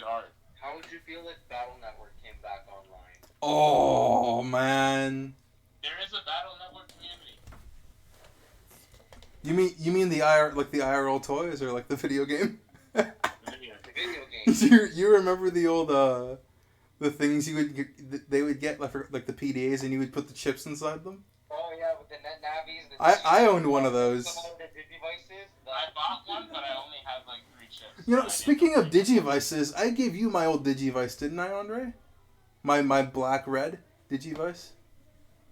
good art. How would you feel if Battle Network came back online? Oh man. There is a Battle Network community. You mean the IRL toys or like the video game? The video. The video game. you remember the old the things they would get like the PDAs and you would put the chips inside them? Oh yeah, with the net navies. I owned one of those. Some of the Digivices. I bought one, but I only had like 3 chips. You know, speaking of Digivices, I gave you my old Digivice, didn't I, Andre? My black red Digivice.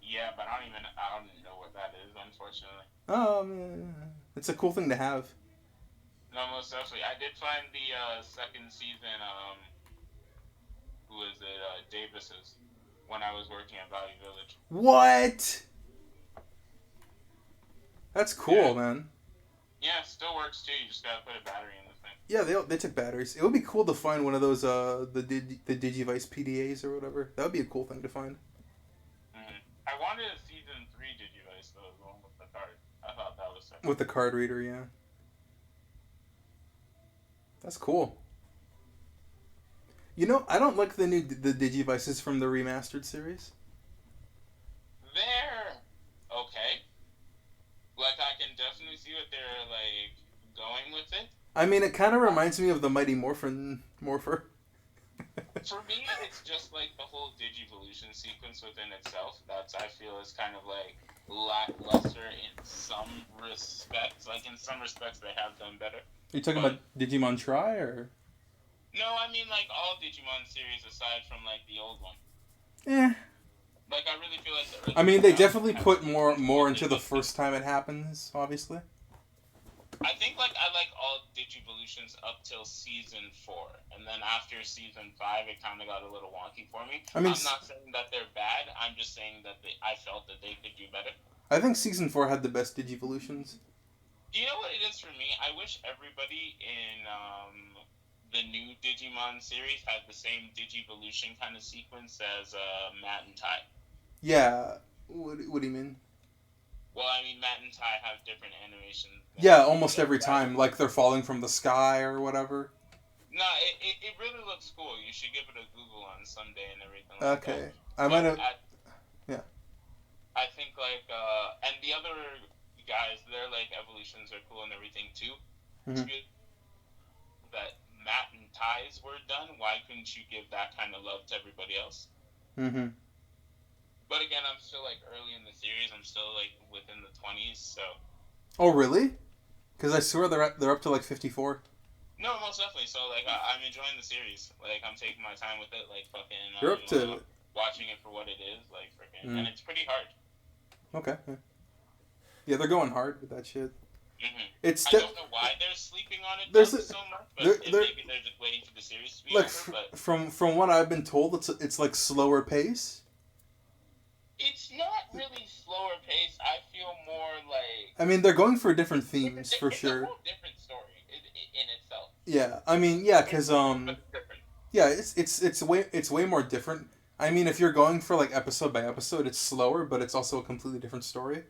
Yeah, but I don't even know what that is, unfortunately. Oh man, it's a cool thing to have. No, most definitely. I did find the second season. Who is it? Davis's. When I was working at Valley Village. What? That's cool, Yeah. man. Yeah, it still works too. You just gotta put a battery in the thing. Yeah, they took batteries. It would be cool to find one of those the Digivice PDAs or whatever. That would be a cool thing to find. Mm-hmm. I wanted a season 3 Digivice though, the one with the card. I thought that was sick. With the card reader, yeah. That's cool. You know, I don't like the Digivices from the remastered series. They're okay. Like, I can definitely see what they're, like, going with it. I mean, it kind of reminds me of the Mighty Morpher. For me, it's just, like, the whole Digivolution sequence within itself. That's, I feel, is kind of, like, lackluster in some respects. Like, in some respects, they have done better. Are you talking about Digimon Tri, or...? No, I mean, like, all Digimon series aside from, like, the old one. Eh. Like, I really feel like the early I mean, they definitely put more into the first time it happens, obviously. I think, like, I like all Digivolutions up till Season 4. And then after Season 5, it kind of got a little wonky for me. I mean, I'm not saying that they're bad. I'm just saying that I felt that they could do better. I think Season 4 had the best Digivolutions. Do you know what it is for me? I wish everybody in the new Digimon series had the same Digivolution kind of sequence as Matt and Tai. Yeah. What do you mean? Well, I mean, Matt and Tai have different animations. Yeah, almost every time. Like they're falling from the sky or whatever. No, it really looks cool. You should give it a Google on someday and everything like that. Okay. I might have... Yeah. I think, like, and the other guys, their, like, evolutions are cool and everything, too. Mm-hmm. It's good that Matt and Ty's were done. Why couldn't you give that kind of love to everybody else? Mm-hmm. But again, I'm still, like, early in the series. I'm still, like, within the 20s, so... Oh, really? Because I swear they're up to, like, 54. No, most definitely. So, like, I'm enjoying the series. Like, I'm taking my time with it. Like, fucking... You're up to... watching it for what it is. Like, freaking... And it's pretty hard. Okay. Yeah, they're going hard with that shit. Mm-hmm. I don't know why they're sleeping on it so much, but maybe they're just waiting for the series to be over. But from what I've been told, it's like slower pace. It's not really slower pace. I feel more like... I mean, they're going for different themes, for sure. It's a whole different story in itself. Yeah, I mean, yeah, because yeah, it's way more different. I mean, if you're going for like episode by episode, it's slower, but it's also a completely different story.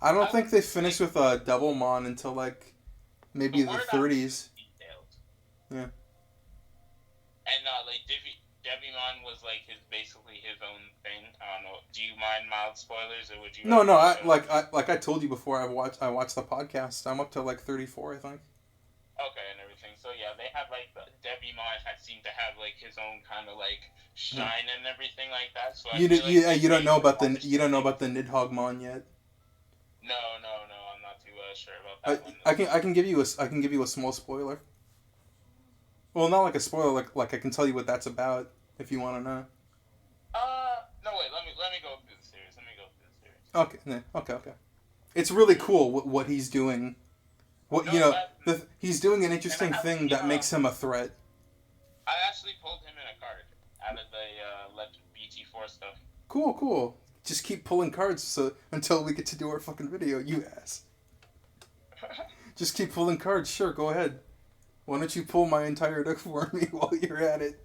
I don't think they finished with Devilmon until like maybe the 30s. Yeah. And like Devimon was like basically his own thing. I don't know. Do you mind mild spoilers, or would you? No. I told you before. I watched the podcast. I'm up to like 34, I think. Okay, and everything. So yeah, they have like Devimon seemed to have like his own kind of like shine and everything like that. So you don't know about the Nidhoggmon yet. No, I'm not too sure about that one. I can give you a small spoiler. Well, not like a spoiler, like I can tell you what that's about if you want to know. No wait, let me go through the series. Okay. It's really cool what he's doing. He's doing an interesting thing that makes him a threat. I actually pulled him in a card out of the BT4 stuff. Cool. Just keep pulling cards until we get to do our fucking video, you ass. Just keep pulling cards. Sure, go ahead. Why don't you pull my entire deck for me while you're at it?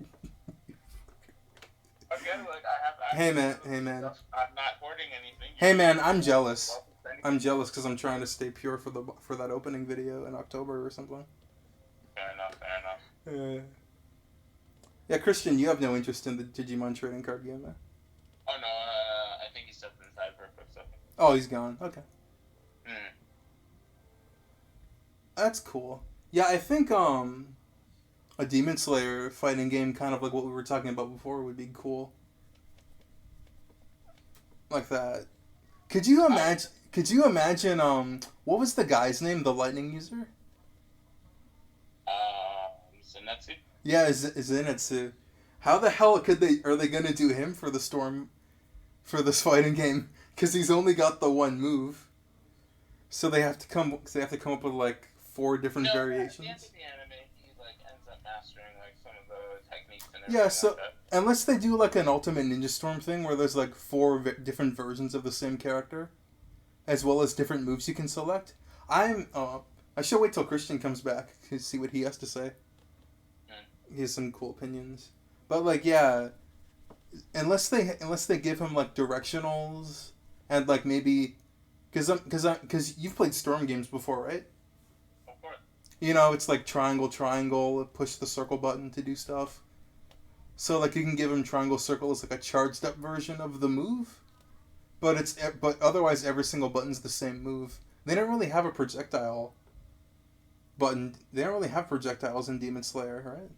Okay, look, I have... Hey, man. I'm not hoarding anything. Hey, man, I'm jealous. I'm jealous because I'm trying to stay pure for that opening video in October or something. Fair enough. Yeah, Christian, you have no interest in the Digimon trading card game, eh? Oh no, I think he stepped inside for a quick second. Oh, he's gone. Okay. Hmm. That's cool. Yeah, I think a Demon Slayer fighting game, kind of like what we were talking about before, would be cool. Like that. Could you imagine? Could you imagine? What was the guy's name? The lightning user? Senetsu? Yeah, is Zenitsu. How the hell are they gonna do him for the storm for this fighting game? Because he's only got the one move, so they have to come up with like 4 different variations. At the end of the anime, he like ends up mastering like some of the techniques and Yeah, everything so like that. unless they do like an Ultimate Ninja Storm thing where there's like 4 different versions of the same character, as well as different moves you can select, I should wait till Christian comes back to see what he has to say. He has some cool opinions, but like yeah, unless they give him like directionals and like maybe because you've played Storm games before, right? Of course. You know, it's like triangle, triangle, push the circle button to do stuff. So like you can give him triangle, circle as like a charged up version of the move, but otherwise every single button's the same move. They don't really have a projectile button. They don't really have projectiles in Demon Slayer, right?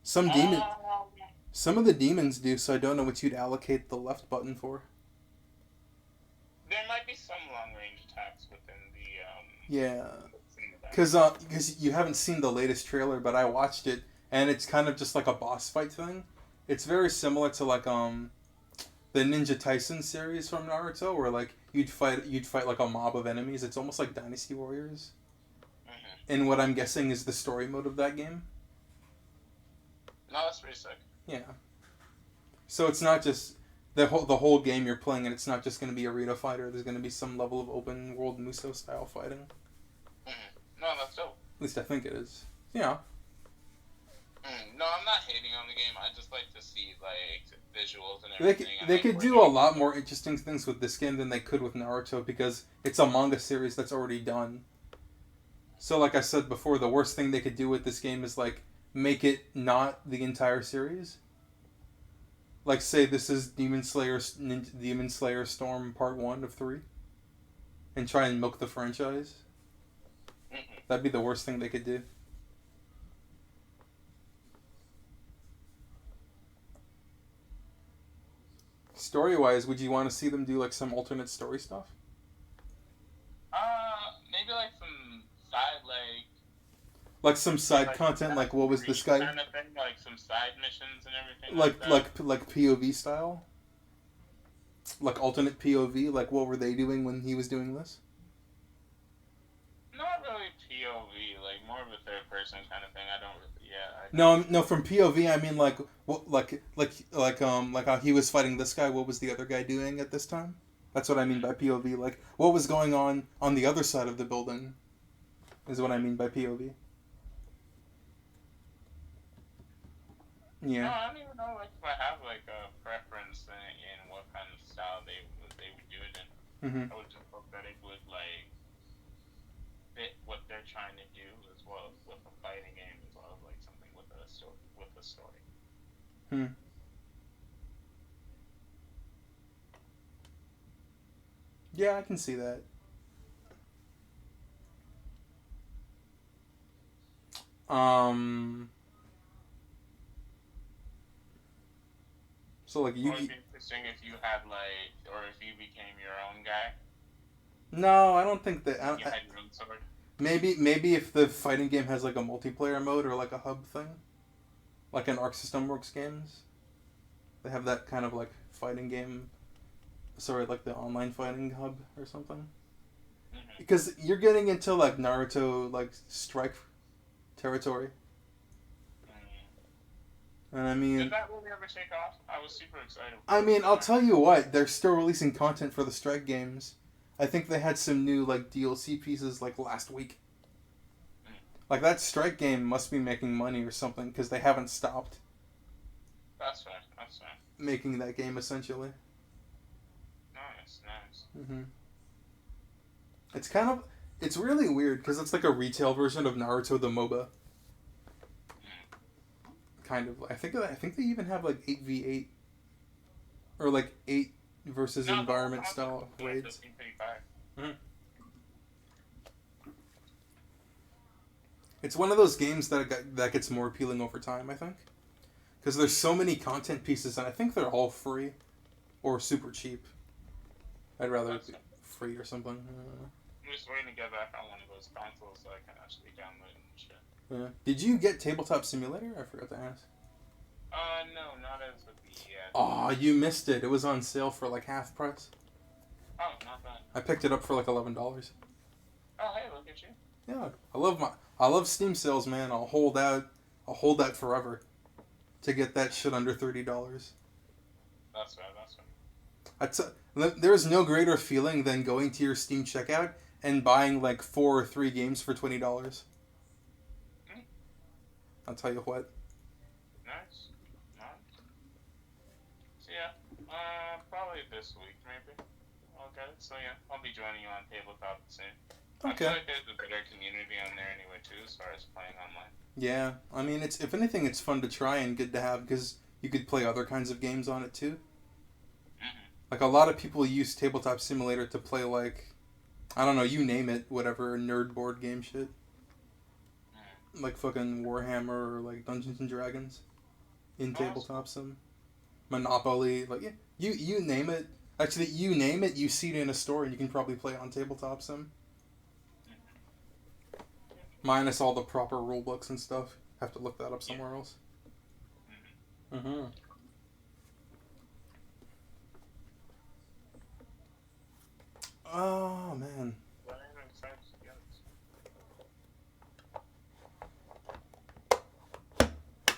Some of the demons do, so I don't know what you'd allocate the left button for. There might be some long range attacks within the Yeah, because you haven't seen the latest trailer, but I watched it, and it's kind of just like a boss fight thing. It's very similar to like the Ninja Tyson series from Naruto, where like you'd fight like a mob of enemies. It's almost like Dynasty Warriors. Mm-hmm. And what I'm guessing is the story mode of that game. No, that's pretty sick. Yeah. So it's not just the whole game you're playing, and it's not just going to be arena fighter. There's going to be some level of open world Muso style fighting. Mm-hmm. No, that's dope. At least I think it is. Yeah. No, I'm not hating on the game. I just like to see like visuals and everything. They could do a lot more interesting things with this game than they could with Naruto because it's a manga series that's already done. So like I said before, the worst thing they could do with this game is like make it not the entire series. Like say this is Demon Slayer Storm Part 1 of 3 and try and milk the franchise. Mm-hmm. That'd be the worst thing they could do. Story-wise, would you want to see them do like some alternate story stuff? Maybe like some side Like some side content, like what was this guy? Kind of thing, like some side missions and everything. Like POV style. Like alternate POV, like what were they doing when he was doing this? Not really POV, like more of a third person kind of thing. I don't really. No. From POV, I mean like what, like how he was fighting this guy. What was the other guy doing at this time? That's what I mean by POV. Like what was going on the other side of the building, is what I mean by POV. Yeah. No, I don't even know like if I have like a preference in what kind of style they would do it in. Mm-hmm. I would just hope that it would like fit what they're trying to do as well as with a fighting game as well as like something with a story. Yeah, I can see that. So like you. It would be interesting if you had like, or if you became your own guy. No, I don't think that. You had your own sword. Maybe if the fighting game has like a multiplayer mode or like a hub thing, like in Arc System Works games, they have that kind of like fighting game. Sorry, like the online fighting hub or something. Mm-hmm. Because you're getting into like Naruto like strike territory. And I mean, did that really ever take off? I was super excited. I mean, I'll tell you what, they're still releasing content for the Strike games. I think they had some new like DLC pieces like last week. Like that Strike game must be making money or something because they haven't stopped. That's fair. Making that game essentially. Nice. Mm-hmm. It's really weird because it's like a retail version of Naruto the MOBA. kind of. I think they even have like 8v8 or like 8 versus environment style raids. Mm-hmm. It's one of those games that gets more appealing over time, I think, because there's so many content pieces, and I think they're all free or super cheap. I'd rather it be free or something. I'm just waiting to get back on one of those consoles so I can actually download and shit. Yeah. Did you get Tabletop Simulator? I forgot to ask. No, not as of yet. Oh, you missed it. It was on sale for like half price. Oh, not bad. I picked it up for like $11. Oh, hey, look at you. Yeah, I love Steam sales, man. I'll hold out forever to get that shit under $30. That's right. There's no greater feeling than going to your Steam checkout and buying like 4 or 3 games for $20. I'll tell you what. Nice. So yeah, probably this week maybe. Okay, so yeah, I'll be joining you on Tabletop soon. Okay. I feel like there's a better community on there anyway too, as far as playing online. Yeah, I mean, it's if anything, it's fun to try and good to have because you could play other kinds of games on it too. Mm-hmm. Like a lot of people use Tabletop Simulator to play like, I don't know, you name it, whatever nerd board game shit. Like fucking Warhammer or like Dungeons and Dragons in Tabletop Sim. Monopoly, like yeah, you name it. Actually, you name it, you see it in a store and you can probably play it on Tabletop Sim. Minus all the proper rule books and stuff. Have to look that up somewhere else. Mm-hmm. Oh, man.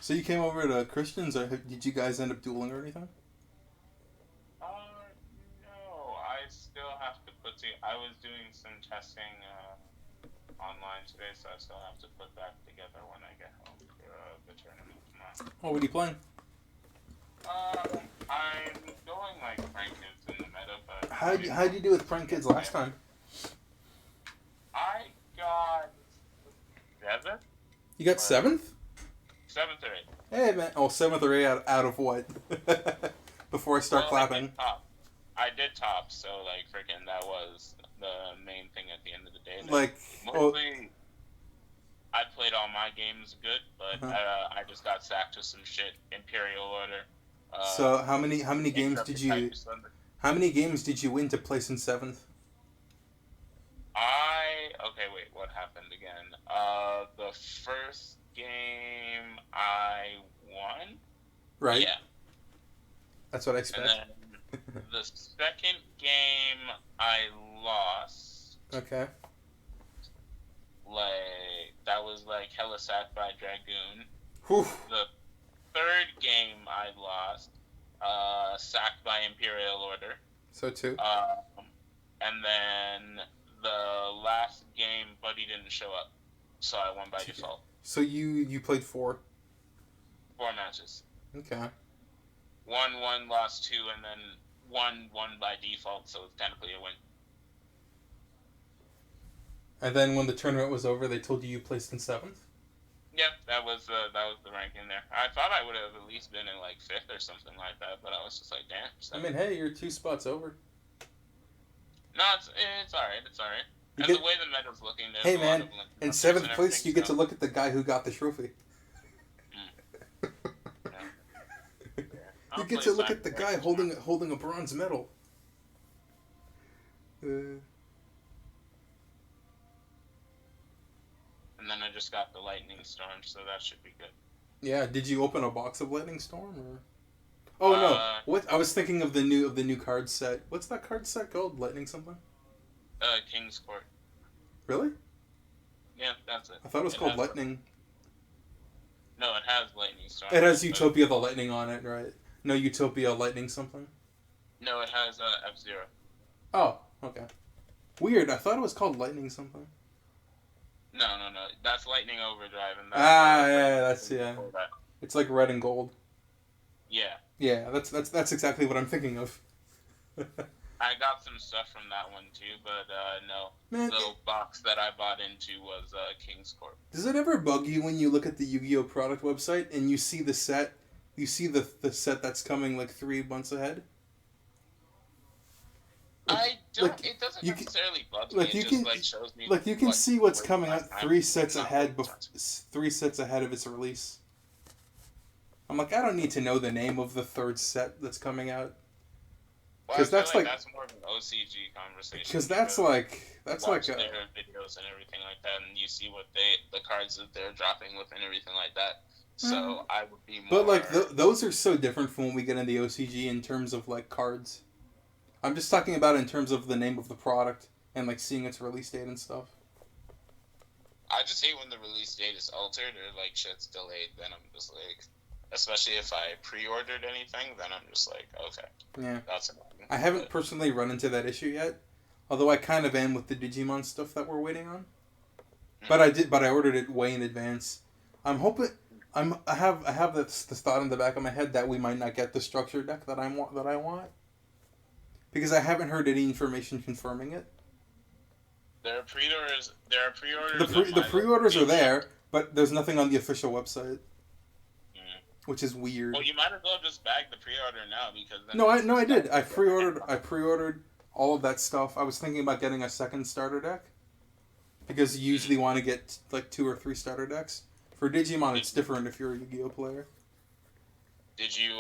So you came over to Christians, or did you guys end up dueling or anything? No. I still have to I was doing some testing online today, so I still have to put that together when I get home for the tournament tomorrow. Oh, what are you playing? I'm going like Prank Kids in the meta, but... How'd you do with Prank Kids last time? I got 7th. You got 7th? 7th or 8th. Hey, man. Oh, 7th or 8th out of what? Before I start clapping. I did top, so like freaking that was the main thing at the end of the day. Like mostly, I played all my games good, but I just got sacked with some shit. Imperial Order. So how many games did you? How many games did you win to place in 7th? Okay, wait, what happened again? The first game I won. Right. Yeah. That's what I expect. And then the second game I lost. Okay. Like that was like hella sacked by Dragoon. Whew. The third game I lost, sacked by Imperial Order. So 2. And then the last game, Buddy didn't show up, so I won by default. So you played 4. 4 matches. Okay. 1, lost 2, and then 1 won by default, so it's technically a win. And then when the tournament was over, they told you placed in 7th? Yeah, that was the ranking there. I thought I would have at least been in like 5th or something like that, but I was just like, damn. So. I mean, hey, you're 2 spots over. No, it's alright. It's alright. And the way the meta's looking, there's hey a man, lot of, like, in 7th place, you get to look at the guy who got the trophy. You get to look at the guy holding a bronze medal. And then I just got the Lightning Storm, so that should be good. Yeah, did you open a box of Lightning Storm or? Oh no! What I was thinking of the new card set. What's that card set called? Lightning something? King's Court. Really? Yeah, that's it. I thought it was called Lightning. No, it has Lightning Storm. It has Utopia the Lightning on it, right? No Utopia Lightning something? No, it has F-Zero. Oh, okay. Weird, I thought it was called Lightning something. No. That's Lightning Overdrive. And that's yeah. It's like red and gold. Yeah. Yeah, that's exactly what I'm thinking of. I got some stuff from that one too, but no. Man, The box that I bought into was King's Court. does it ever bug you when you look at the Yu-Gi-Oh product website and you see the set? You see the set that's coming like 3 months ahead. I don't. Like, It doesn't you can- necessarily bug me. like, It you just can- shows me. Like you can see what's coming out last 3 time. sets Not ahead. really much. 3 sets ahead of its release. I'm like, I don't need to know the name of the third set that's coming out. Well, 'Cause I feel that's like like- that's more of an OCG conversation. Because that's like watch a, their videos and everything like that, and you see what the cards that they're dropping with and everything like that. So I would be more. but like those are so different from when we get in the OCG in terms of like cards. I'm just talking about in terms of the name of the product and like seeing its release date and stuff. I just hate when the release date is altered or like shit's delayed. Then I'm just like, especially if I pre-ordered anything, then I'm just like, okay, Yeah, that's annoying. I haven't personally run into that issue yet, although I kind of am with the Digimon stuff that we're waiting on. But I ordered it way in advance. I'm hoping I have this thought in the back of my head that we might not get the structure deck that I want. Because I haven't heard any information confirming it. There are pre-orders. The pre-orders are there, but there's nothing on the official website, which is weird. Well, you might as well just bag the pre-order now because. Then I did. I pre-ordered all of that stuff. I was thinking about getting a second starter deck, because you usually want to get like 2 or 3 starter decks. For Digimon, it's different if you're a Yu-Gi-Oh player. Did you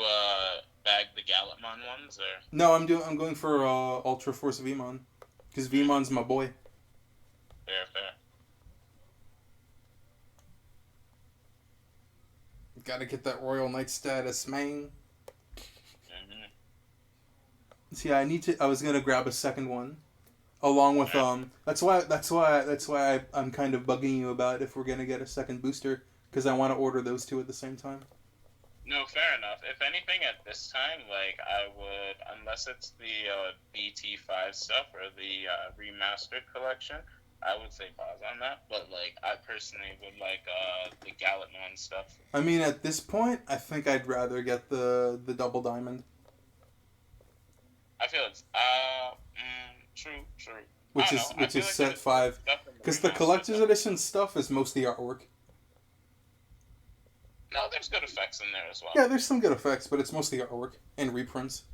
bag the Gallantmon ones or? No, I'm going for Ultra Force Vmon, because Vmon's my boy. Fair. Gotta get that Royal Knight status, man. Mm-hmm. See, I was gonna grab a second one, along with That's why I'm kind of bugging you about if we're gonna get a second booster, because I want to order those 2 at the same time. No, fair enough. If anything, at this time, like, I would, unless it's the BT5 stuff or the remastered collection, I would say pause on that. But, like, I personally would like the Gallantmon stuff. I mean, at this point, I think I'd rather get the double diamond. I feel it's, true. Which is set 5. Because the collector's edition stuff is mostly artwork. No, there's good effects in there as well. Yeah, there's some good effects, but it's mostly artwork and reprints.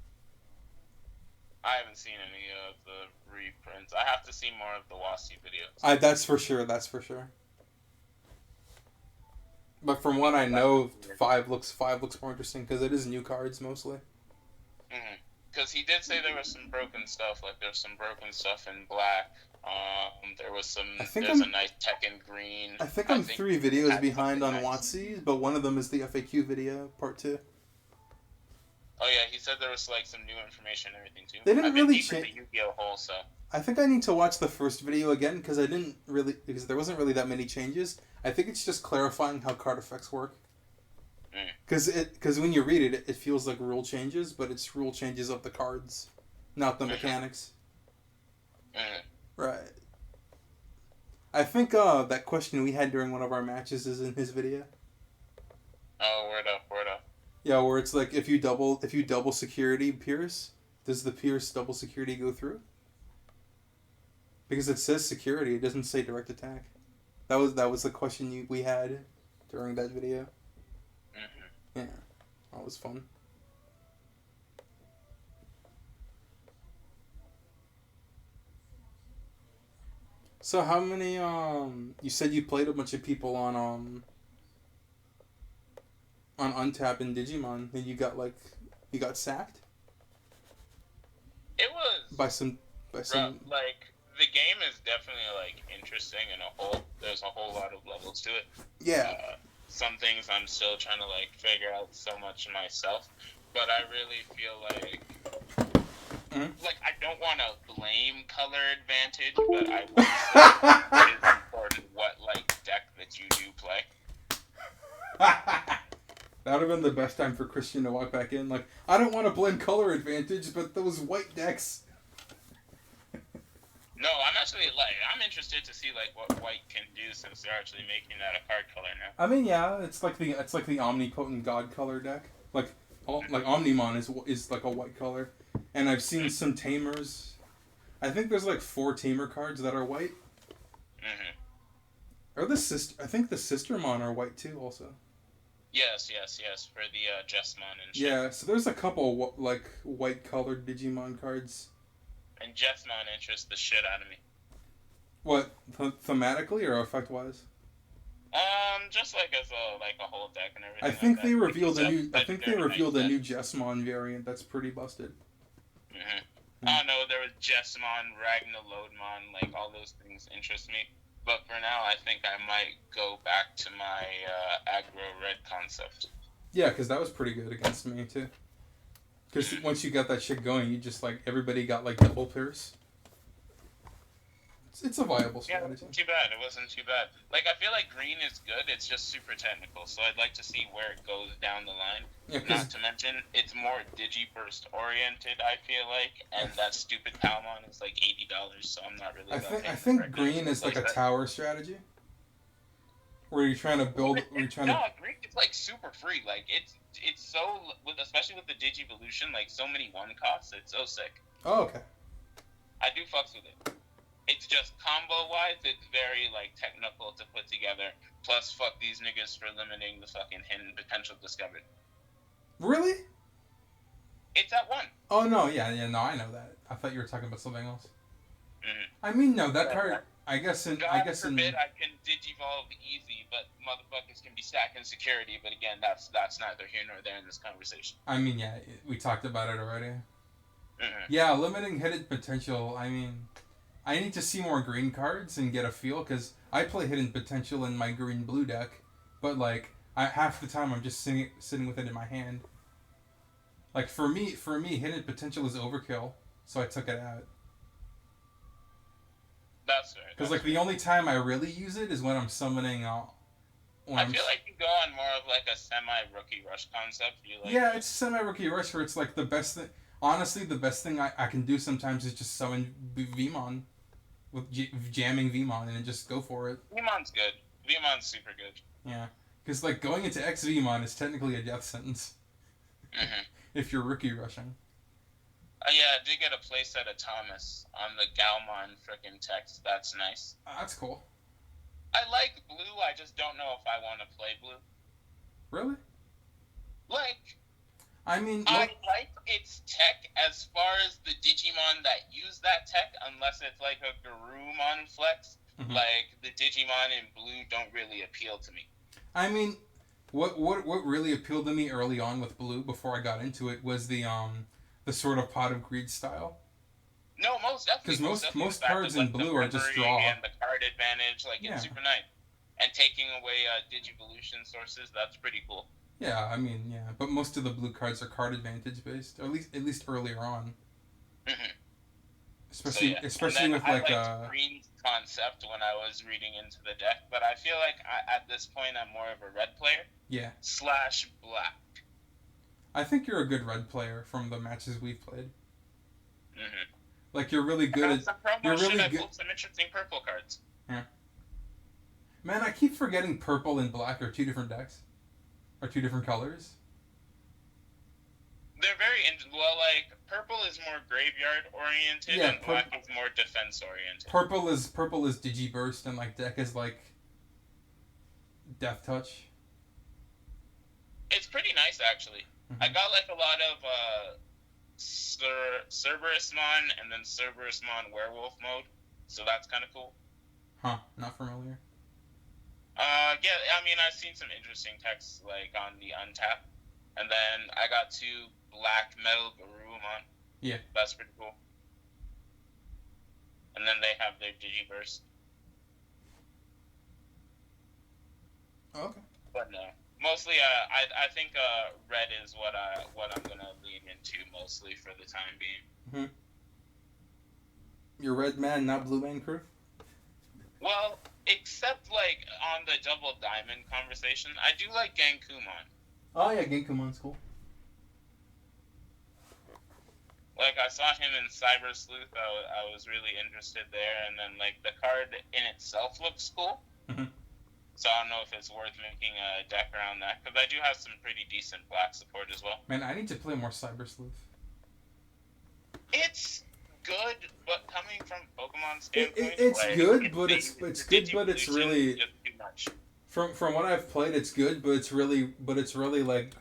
I haven't seen any of the reprints. I have to see more of the WASI videos. That's for sure. But from what I know, 5 looks more interesting, because it is new cards mostly. Because he did say there was some broken stuff. Like, there's some broken stuff in black. There was some. There's a nice tech in green. I think I'm 3 videos behind on WotC, but one of them is the FAQ video, part 2. Oh yeah, he said there was like some new information and everything too. They didn't really change the Yu-Gi-Oh hole, so. I think I need to watch the first video again, because there wasn't really that many changes. I think it's just clarifying how card effects work. Because when you read it, it feels like rule changes, but it's rule changes of the cards, not the mechanics. Right. I think that question we had during one of our matches is in his video. Oh, word up. Yeah, where it's like if you double security pierce, does the pierce double security go through? Because it says security, it doesn't say direct attack. That was the question we had during that video. Yeah, that was fun. So how many you said you played a bunch of people on Untap and Digimon, and you got sacked? It was by some like, the game is definitely like interesting and there's a whole lot of levels to it. Yeah. Some things I'm still trying to like figure out so much myself, but I really feel like like, I don't want to blame color advantage, but I would say it is important what like deck that you do play. That would have been the best time for Christian to walk back in. Like, I don't want to blame color advantage, but those white decks. No, I'm interested to see like what white can do, since they're actually making that a card color now. I mean, yeah, it's like the omnipotent god color deck. Like Omnimon is like a white color, And I've seen some Tamers. I think there's like 4 Tamer cards that are white. Mm-hmm. Or I think the Sistermon are white too, also. Yes, for the Jessmon and shit. Yeah, so there's a couple like white colored Digimon cards. And Jessmon interests the shit out of me. What, thematically or effect wise? Just like as a whole deck and everything. I think like they that. revealed a new. I It's think they very revealed nice a new Jessmon variant that's pretty busted. Mm-hmm. I don't know. There was Jessmon, Ragnalodmon, like all those things interest me. But for now, I think I might go back to my aggro red concept. Yeah, because that was pretty good against me too. Because once you got that shit going, you just like everybody got like double pierce. It's a viable strategy. Yeah, it wasn't too bad. It wasn't too bad. Like, I feel like green is good. It's just super technical. So I'd like to see where it goes down the line. Yeah, not to mention, it's more Digiburst oriented, I feel like. And that stupid Palmon is like $80, so I'm not really I think green is like a tower strategy. Where you're trying to build... green is like super free. Like, it's so... especially with the Digivolution, like so many one costs, it's so sick. Oh, okay. I do fucks with it. It's just combo-wise, it's very, like, technical to put together. Plus, fuck these niggas for limiting the fucking hidden potential discovered. Really? It's at 1. Oh, no, yeah, no, I know that. I thought you were talking about something else. Mm-hmm. I mean, no, that card... God forbid I can Digivolve easy, but motherfuckers can be stacking security. But again, that's neither here nor there in this conversation. I mean, yeah, we talked about it already. Mm-hmm. Yeah, limiting hidden potential, I mean... I need to see more green cards and get a feel, because I play hidden potential in my green-blue deck, but, like, half the time I'm just sitting with it in my hand. Like, for me, hidden potential is overkill, so I took it out. That's right. Because, like, the only time I really use it is when I'm summoning... I feel like you go on more of, like, a semi-rookie rush concept. Yeah, it's semi-rookie rush where it's, like, the best thing... Honestly, the best thing I can do sometimes is just summon Vmon. With jamming Vmon and then just go for it. Vmon's good. Vmon's super good. Yeah. Because, like, going into X Vmon is technically a death sentence. Mm-hmm. If you're rookie rushing. Yeah, I did get a playset of Thomas on the Galmon frickin' text. That's nice. That's cool. I like blue, I just don't know if I want to play blue. Really? Like... I mean, I like its tech as far as the Digimon that use that tech, unless it's like a Garurumon flex. Mm-hmm. Like, the Digimon in blue don't really appeal to me. I mean, what really appealed to me early on with blue, before I got into it, was the sort of Pot of Greed style. No, most definitely. Because most cards in blue are just draw. And the card advantage, like, it's super nice. And taking away Digivolution sources, that's pretty cool. Yeah, I mean, yeah, but most of the blue cards are card advantage based, or at least earlier on. Mm-hmm. Especially with like green's concept when I was reading into the deck, but I feel like at this point I'm more of a red player. Yeah. / black. I think you're a good red player from the matches we've played. Mm-hmm. Like you're really good at. You're really good. I pulled some interesting purple cards. Yeah. Man, I keep forgetting purple and black are 2 different decks. Or 2 different colors? They're very... like, purple is more graveyard-oriented, and black is more defense-oriented. Purple is Digiburst, and, like, deck is, like... Death Touch. It's pretty nice, actually. Mm-hmm. I got, like, a lot of, Cerberusmon, and then Cerberusmon Werewolf mode, so that's kind of cool. Huh, not familiar. Yeah, I mean, I've seen some interesting texts, like, on the Untap. And then I got 2 black metal Garurumon. Yeah. That's pretty cool. And then they have their Digiburst. Okay. But no. Mostly, I think, red is what I'm gonna lean into mostly for the time being. Mm-hmm. You're red man, not blue man crew? Well... except, like, on the Double Diamond conversation, I do like Gankumon. Oh, yeah, Gankumon's cool. Like, I saw him in Cyber Sleuth, I was really interested there, and then, like, the card in itself looks cool. Mm-hmm. So I don't know if it's worth making a deck around that, because I do have some pretty decent black support as well. Man, I need to play more Cyber Sleuth. It's good, but coming from Pokemon standpoint, It's like good, but the it's good, but it's Digivolution is really just too much. from what I've played, it's good, but it's really like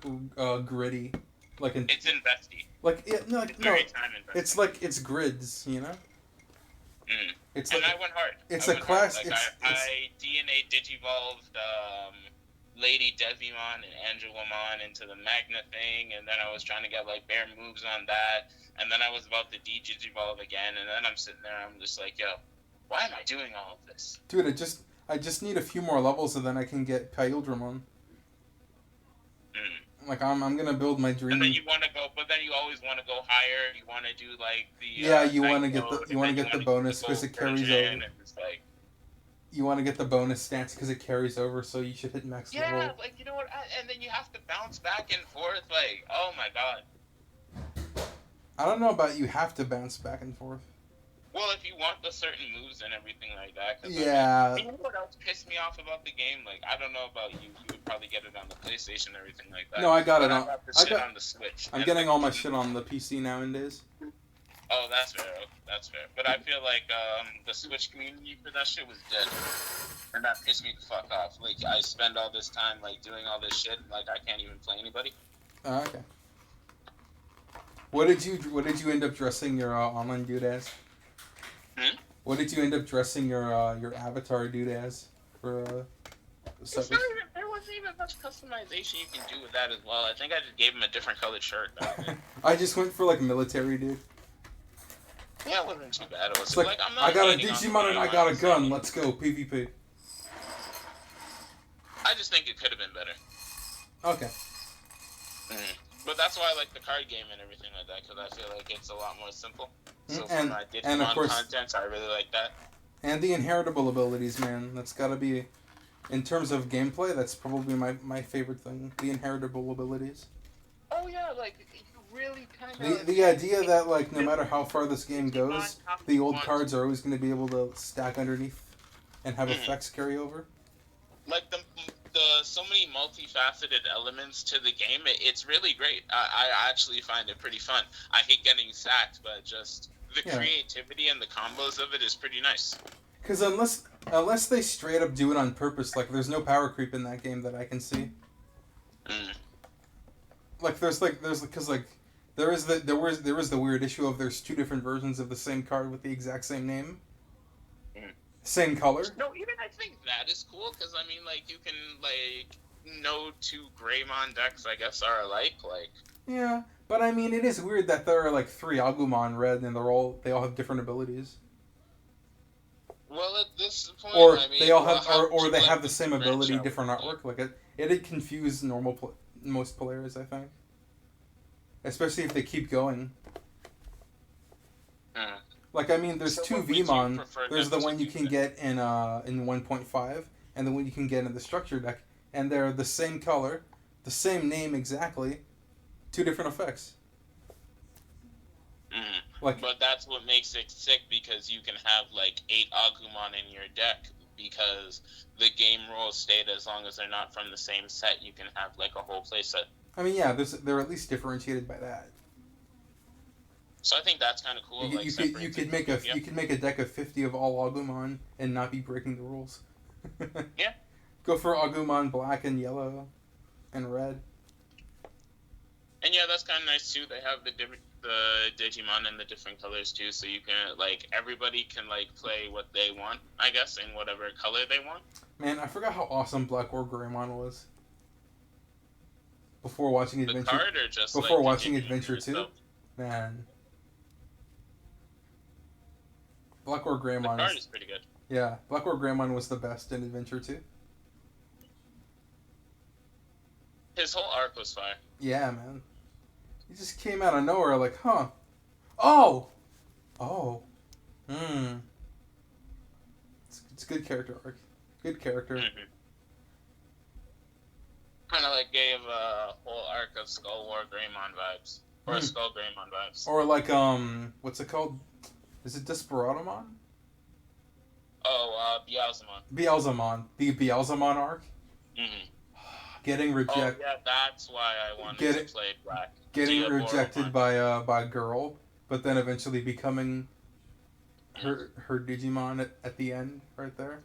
gritty, like It's investy. like no, It's no, very time it's investing. like it's grids, you know. Mm. It's And like I went hard. it's I a went hard. class. Like I DNA digivolved Lady Devimon and Angelamon into the Magna thing, and then I was trying to get like bear moves on that, and then I was about to digivolve again, and then I'm sitting there, I'm just like, yo, why am I doing all of this? dude. I just need a few more levels, and then I can get Pyldramon. Mm. Like I'm gonna build my And then dream. you want to go, but then you always want to go higher. You want to do like the Yeah, you want night to get mode, you and want then to you get the want to get the bonus because gold it carries version, over. and it's like, You want to get the bonus stance because it carries over, so you should hit max yeah, level. like you know what? And then you have to bounce back and forth. Like, oh my god. I don't know about you have to bounce back and forth. Well, if you want the certain moves and everything like that. Yeah. I mean, you know what else pissed me off about the game? Like, I don't know about you. You would probably get it on the PlayStation and everything like that. No, I got But it I on. got the I shit got. on the Switch. I'm And getting like, all my shit on the PC nowadays. oh, that's fair. That's fair. But I feel like the Switch community for that shit was dead. And that pissed me the fuck off. Like, I spend all this time, like, doing all this shit, and, like, I can't even play anybody. Okay. What did you end up dressing your online dude as? Hmm? What did you end up dressing your avatar dude as for There wasn't even much customization you can do with that as well. I think I just gave him a different colored shirt. I just went for like military dude. Yeah, it wasn't too bad. It was It's like, I'm not I got a hating on Digimon and I got a gun. Let's go PvP. I just think it could have been better. Okay. But that's why I like the card game and everything like that, because I feel like it's a lot more simple. So for And- my and of Digimon course- content, I really like that. And the inheritable abilities, man. That's gotta be, in terms of gameplay, that's probably my favorite thing. The inheritable abilities. Oh yeah, like you really kind of The idea that like no matter how far this game goes, the old cards are always going to be able to stack underneath and have effects carry over. like the so many multifaceted elements to the game. It's really great. I actually find it pretty fun. I hate getting sacked, but just the creativity and the combos of it is pretty nice. Because unless they straight up do it on purpose, like there's no power creep in that game that I can see. Like there was the weird issue of there's two different versions of the same card with the exact same name, same color. No, even I think that is cool because I mean, like you can like no two Greymon decks I guess are alike. Like yeah, but I mean it is weird that there are like 3 Agumon red and they all have different abilities. Well, at this point, Or I mean, they all have or they like have the same ability, out different artwork. Like it'd confuse most players, I think. Especially if they keep going. Like I mean, there's two Vmon. There's the one you can get in 1.5, and the one you can get in the structure deck, and they're the same color, the same name exactly, 2 different effects. Like, but that's what makes it sick because you can have like 8 Agumon in your deck because the game rules state as long as they're not from the same set, you can have like a whole play set. I mean, yeah, they're at least differentiated by that. So I think that's kind of cool. You could make a deck of 50 of all Agumon and not be breaking the rules. Yeah. Go for Agumon black and yellow, and red. And yeah, that's kind of nice too. They have the Digimon in the different colors too, so you can like everybody can like play what they want, I guess, in whatever color they want. Man, I forgot how awesome Black War Greymon was. Before watching Adventure. The card or just before like, watching Adventure 2, man. Black War Greymon. The card is pretty good. Yeah, Black War Greymon was the best in Adventure 2. His whole arc was fire. Yeah, man. He just came out of nowhere like, huh. Oh! It's a good character arc. Good character. Mm-hmm. Kind of like gave a whole arc of Skull War Greymon vibes. Or Skull Greymon vibes. Or like, what's it called? Is it Desperadomon? Oh, Beelzemon. Beelzemon. The Beelzemon arc? Mm-hmm. Getting rejected. Oh, yeah, that's why I wanted to play Black. Getting rejected by a girl but then eventually becoming her Digimon at the end right there.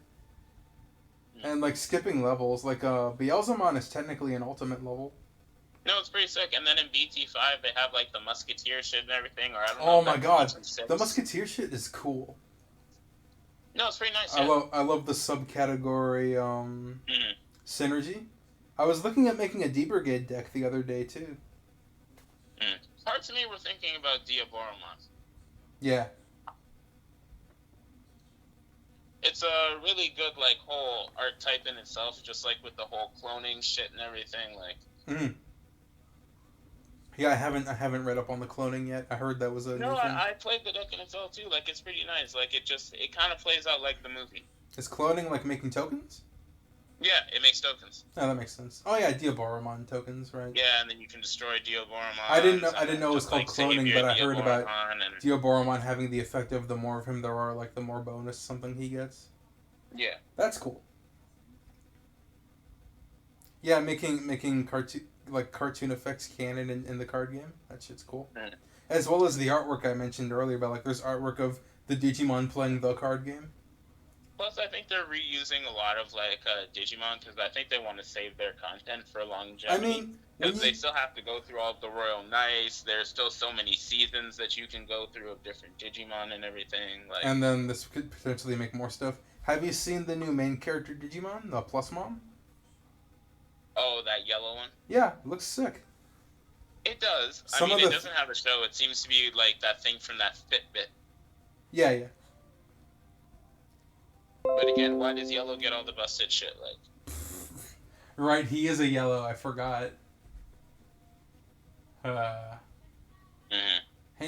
And like skipping levels, like Beelzemon is technically an ultimate level. No, it's pretty sick. And then in BT5 they have like the Musketeer shit and everything, or I don't know. Oh if my that's god, BT6. the Musketeer shit is cool. No, it's pretty nice. I love the subcategory synergy. I was looking at making a D Brigade deck the other day too. Parts of me were thinking about Diaboromon. Yeah. It's a really good like whole archetype in itself, just like with the whole cloning shit and everything. Like, yeah, I haven't read up on the cloning yet. I heard that was a new thing. I played the deck in itself too. Like, it's pretty nice. Like, it kind of plays out like the movie. Is cloning like making tokens? Yeah, it makes tokens. Oh, that makes sense. Oh yeah, Diaboromon tokens, right? Yeah, and then you can destroy Diaboromon. I didn't know it was called cloning, but I heard about and Diaboromon having the effect of the more of him there are, like the more bonus something he gets. Yeah, that's cool. Yeah, making cartoon effects canon in the card game. That shit's cool. As well as the artwork I mentioned earlier, but like there's artwork of the Digimon playing the card game. Plus, I think they're reusing a lot of like Digimon because I think they want to save their content for longevity. I mean, because they still have to go through all of the Royal Knights. There's still so many seasons that you can go through of different Digimon and everything. Like, and then this could potentially make more stuff. Have you seen the new main character Digimon, the Plusmon? Oh, that yellow one? Yeah, it looks sick. It does. I mean, it doesn't have a show. It seems to be like that thing from that Fitbit. Yeah. But again, why does Yellow get all the busted shit? Like, right, he is a yellow. I forgot. Hey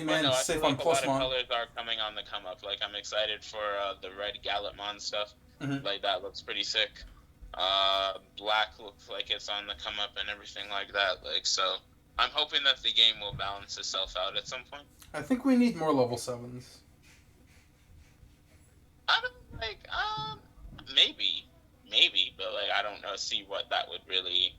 man, no, safe I on feel like a lot Plusmon. of colors are coming on the come up. Like, I'm excited for the red Gallantmon stuff. Like, that looks pretty sick. Black looks like it's on the come up and everything like that. Like, so I'm hoping that the game will balance itself out at some point. I think we need more level 7s. I don't like maybe, but like I don't know. See what that would really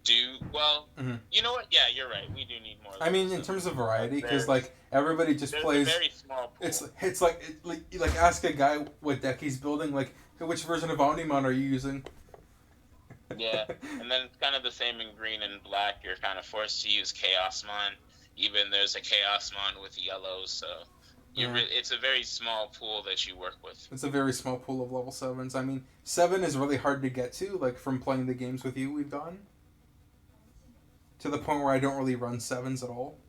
do. Well, you know what? Yeah, you're right. We do need more. I mean, in terms of variety, because like everybody just plays. A very small pool. It's like ask a guy what deck he's building. Like, which version of Omnimon are you using? Yeah, and then it's kind of the same in green and black. You're kind of forced to use Chaosmon. Even there's a Chaosmon with yellow, so. It's a very small pool that you work with. It's a very small pool of level 7s. I mean, 7 is really hard to get to, like, from playing the games with you we've done. To the point where I don't really run 7s at all.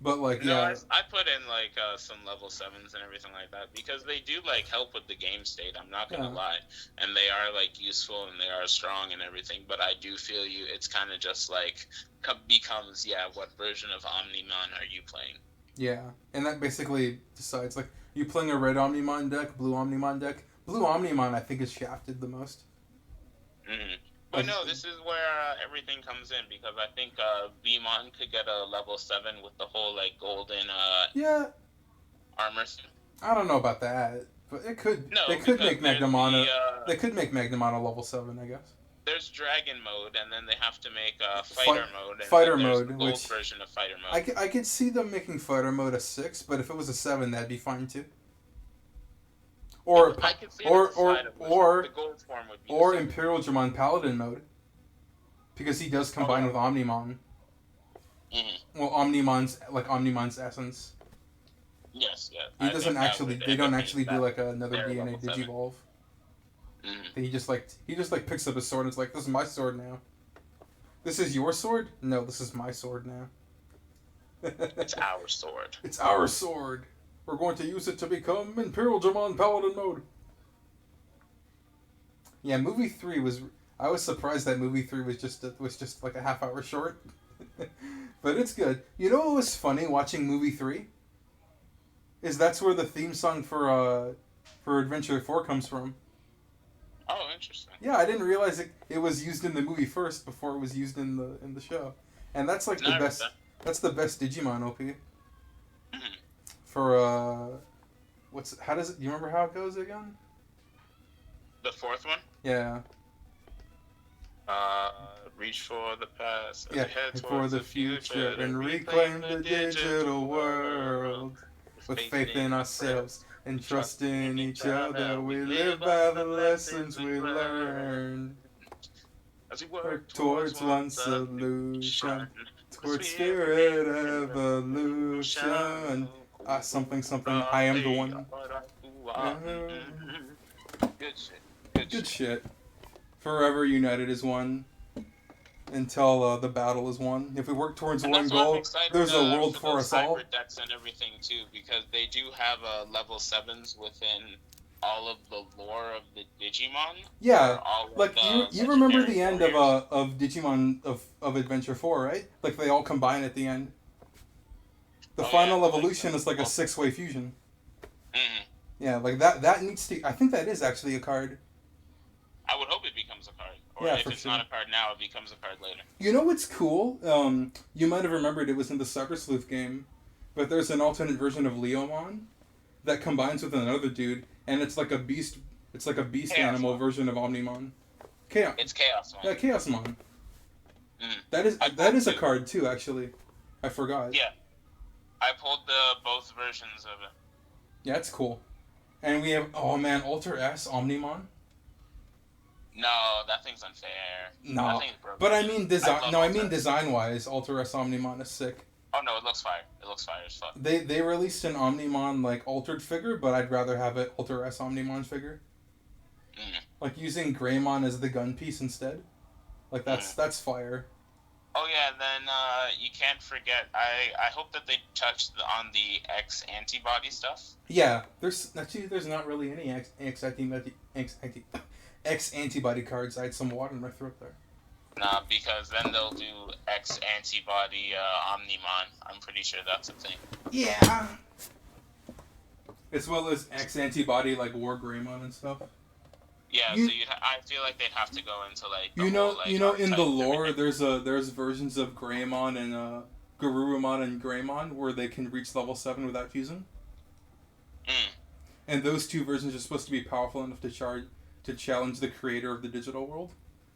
But, like, yeah. I put in, like, some level 7s and everything like that, because they do, like, help with the game state, I'm not gonna lie. And they are, like, useful and they are strong and everything, but I do feel it's kind of just, like, becomes, what version of Omnimon are you playing? Yeah, and that basically decides, like, you playing a red Omnimon deck, blue Omnimon deck. Blue Omnimon, I think, is shafted the most. But no, this is where everything comes in, because I think Vmon could get a level 7 with the whole, like, golden armor. I don't know about that, but it could. No, they could make Magnamon they could make Magnamon a level 7, I guess. There's Dragon mode, and then they have to make Fighter mode. And Fighter then mode, the gold version of Fighter mode. I could see them making Fighter mode a 6, but if it was a 7, that'd be fine too. Or the gold form would be or Imperial Dramon Paladin mode, because he does combine with Omnimon. Well, Omnimon's essence. Yes, yeah. He doesn't actually. They don't actually do like another DNA Digivolve. He just picks up his sword and is like, "This is my sword now." This is your sword? No, this is my sword now. It's our sword. It's our sword. We're going to use it to become Imperial Dramon Paladin mode. Yeah, movie 3 was. I was surprised that movie 3 was just like a half hour short. But it's good. You know what was funny watching movie 3? Is that's where the theme song for Adventure 4 comes from. Oh, interesting. Yeah, I didn't realize it was used in the movie first before it was used in the show. And that's like the best. That's the best Digimon OP. For how does it? Do you remember how it goes again? The fourth one? Yeah. reach for the past as Yeah, we head for towards the the future future and to reclaim reclaim the the digital digital world. world. With faith in ourselves and trust in each other, we live by by the the lessons we learn. as we Work work towards towards one one solution. solution, The towards spirit spirit evolution. Something, something, I am the one. Good shit. Good Good shit. shit. Forever united as one until the battle is won. If we work towards And one that's why I'm goal, excited there's a world for for those us all. hybrid decks and everything too, because they do have level 7s within all of the lore of the Digimon. Yeah, all of like the you remember legendary the end warriors. of Digimon of Adventure 4, right? Like they all combine at the end. The Oh yeah, final like evolution is like a 6-way fusion. mm, Yeah, like that needs to. I think that is actually a card. I would hope it becomes a card, or Yeah, if for it's sure. not a card now, it becomes a card later. You know what's cool? You might have remembered it was in the Cyber Sleuth game, but there's an alternate version of Leomon that combines with another dude, and it's like a beast. It's like a beast Chaos animal Mon. version of Omnimon. Chaos. It's Chaos Mon. Yeah, Chaosmon. Mm. That is a card too. Actually, I forgot. Yeah, I pulled both versions of it. Yeah, it's cool. And we have Alter S Omnimon. No, that thing's unfair. No, that thing's broken. but I mean design. No, I mean Alter. design wise, Alter S Omnimon is sick. Oh no, it looks fire. It looks fire as fuck. They released an Omnimon like altered figure, but I'd rather have it Alter S Omnimon figure. Mm. Like using Greymon as the gun piece instead. Like that's fire. Oh yeah, and then you can't forget. I hope that they touched on the X antibody stuff. Yeah, there's not really any X antibody cards. I had some water in my throat there. Nah, because then they'll do X antibody Omnimon. I'm pretty sure that's a thing. Yeah. As well as X antibody like War Greymon and stuff. Yeah, so I feel like they'd have to go into like the whole, like, in the lore, everything. there's versions of Greymon and Garurumon and Greymon where they can reach level 7 without fusing. Mm. And those two versions are supposed to be powerful enough to challenge the creator of the digital world.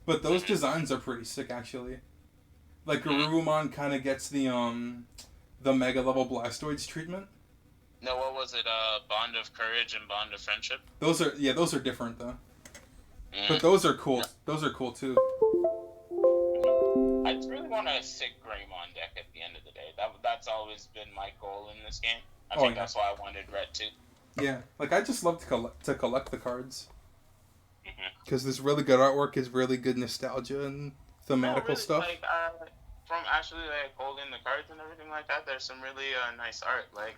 But those designs are pretty sick actually. Like Garurumon kind of gets the Mega level Blastoids treatment. No, what was it? Bond of Courage and Bond of Friendship. Those are different though. But those are cool. Those are cool too. I really want a sick Greymon deck at the end of the day. That's always been my goal in this game. I think that's why I wanted Red too. Yeah, like I just love to collect the cards. Because there's really good artwork, is really good nostalgia and thematical stuff. Like, from actually like holding the cards and everything like that, there's some really nice art. Like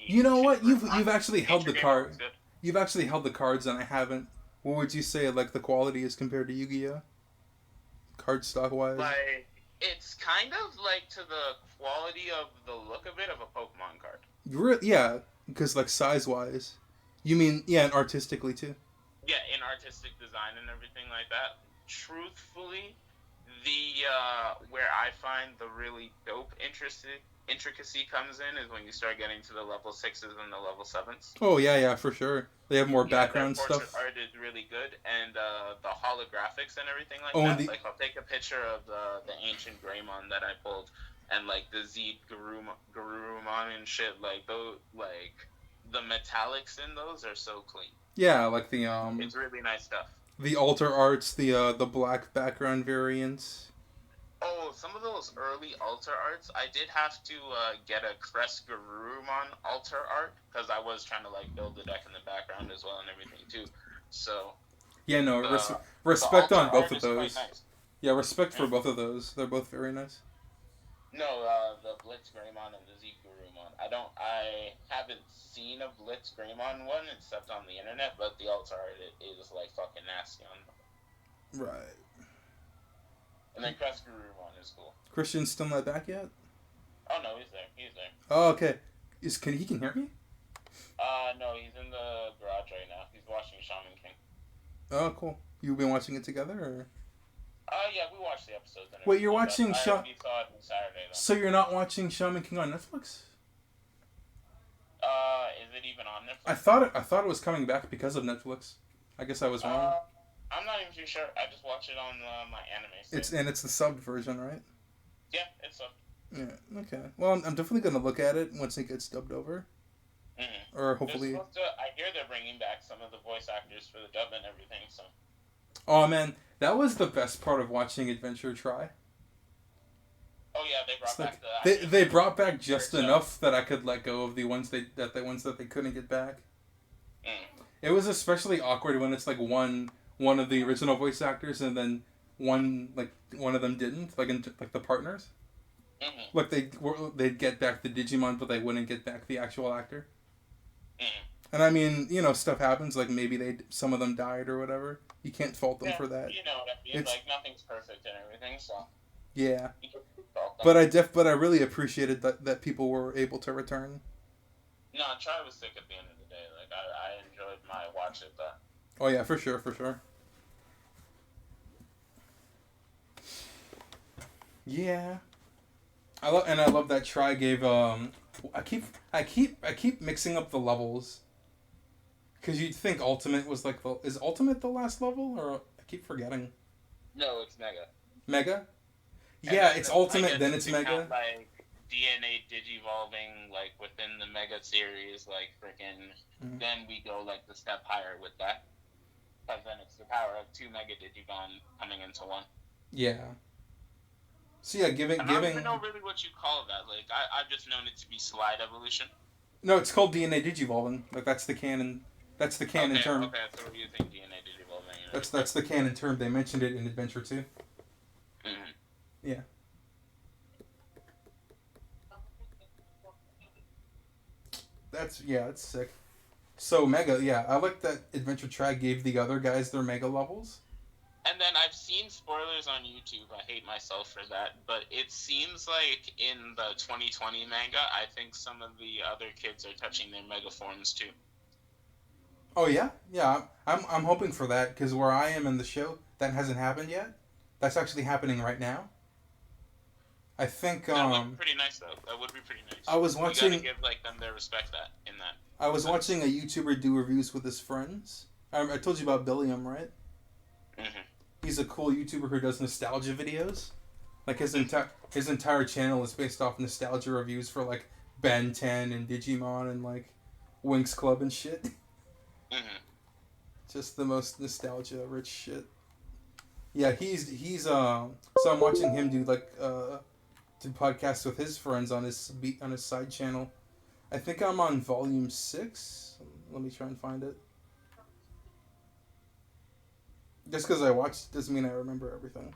you know what? You've actually held the card. You've actually held the cards, and I haven't. What would you say like the quality is compared to Yu-Gi-Oh? Card stock wise. Like it's kind of like to the quality of the look of it of a Pokemon card. Yeah, because like size wise. You mean and artistically too. Yeah, in artistic design and everything like that. Truthfully, the where I find the really dope intricacy comes in is when you start getting to the level 6s and the level 7s. Oh yeah, for sure. They have more background their stuff. Portrait art is really good, and the holographics and everything like that. Like I'll take a picture of the ancient Greymon that I pulled, and like the Z Garurumon and shit. Like those, like the metallics in those are so clean. Yeah, like the It's really nice stuff. The alter arts, the black background variants. Oh, some of those early alter arts, I did have to get a Crest Garurumon alter art because I was trying to like build the deck in the background as well and everything too. So yeah, no, respect on both of those. Nice. Yeah, respect for both of those. They're both very nice. No, the Blitz Greymon and the Z Garurumon. I haven't seen a Blitz Greymon one except on the internet, but the alter art is like fucking nasty on them. Right. And then Crest Garurumon is cool. Christian's still not back yet? Oh no, he's there. He's there. Oh, okay. He can hear me? No, he's in the garage right now. He's watching Shaman King. Oh, cool. You've been watching it together, or? Yeah, we watched the episodes. Wait, you're watching Shaman? I saw it on Saturday though. So you're not watching Shaman King on Netflix? Is it even on Netflix? I thought it was coming back because of Netflix. I guess I was wrong. I'm not even too sure. I just watch it on my anime site. It's the subbed version, right? Yeah, it's up. Yeah. Okay. Well, I'm definitely gonna look at it once it gets dubbed over, or They're hopefully. supposed to. I hear they're bringing back some of the voice actors for the dub and everything. So. Oh man, that was the best part of watching Adventure Try. Oh yeah, they It's brought like back the. they brought back just enough that I could let go of the ones that they couldn't get back. It was especially awkward when it's like one of the original voice actors and then one of them didn't, like the partners. Like they'd get back the Digimon, but they wouldn't get back the actual actor. And I mean, stuff happens. Like maybe some of them died or whatever. You can't fault them for that. You know what I mean. Like nothing's perfect and everything, so. Yeah. You can fault them. But I really appreciated that people were able to return. No, Try was sick at the end of the day. Like I enjoyed my watch of that. Oh yeah, for sure. Yeah. I love that Try gave I keep mixing up the levels. Cause you'd think Ultimate was like is Ultimate the last level, or I keep forgetting. No, it's Mega. Mega? Yeah, it's Ultimate, then it's Mega. Count, like DNA digivolving like within the Mega series, like freaking. Then we go like the step higher with that. But then it's the power of 2 Mega Digimon coming into one. Yeah. So yeah, giving. I don't even know really what you call that. Like I've just known it to be slide evolution. No, it's called DNA digivolving. Like that's the canon. That's the canon term. Okay, so what do you think DNA digivolving? That's the canon term. They mentioned it in Adventure 2. Yeah. That's sick. So Mega, yeah, I like that Adventure Try gave the other guys their Mega levels. And then I've seen spoilers on YouTube. I hate myself for that, but it seems like in the 2020 manga, I think some of the other kids are touching their Mega forms too. Oh yeah, I'm hoping for that because where I am in the show, that hasn't happened yet. That's actually happening right now. I think. That would be pretty nice though. That would be pretty nice. I was watching. You gotta give like them their respect in that. I was watching a YouTuber do reviews with his friends. I told you about Billiam, right? He's a cool YouTuber who does nostalgia videos. Like his entire channel is based off nostalgia reviews for like Ben 10 and Digimon and like Winx Club and shit. Just the most nostalgia rich shit. Yeah, he's so I'm watching him do like do podcasts with his friends on his side channel. I think I'm on volume 6. Let me try and find it. Just because I watched doesn't mean I remember everything.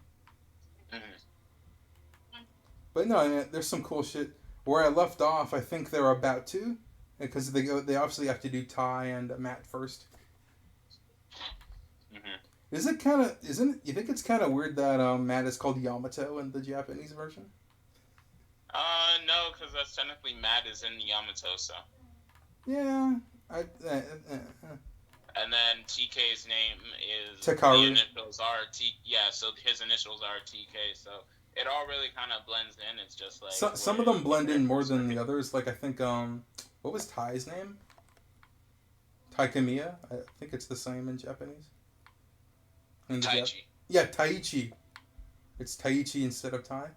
But no, there's some cool shit. Where I left off, I think they're about to, because they obviously have to do Ty and Matt first. Is it kind of you think it's kind of weird that Matt is called Yamato in the Japanese version? No, because that's technically Matt is in Yamato, so. Yeah, And then TK's name is Takaru. The initials are T. Yeah, so his initials are TK. So it all really kind of blends in. It's just like some of them blend in more than the others. Like I think what was Ty's name? Taikamiya. I think it's the same in Japanese. Taichi. Yeah, Taichi. It's Taichi instead of Tai.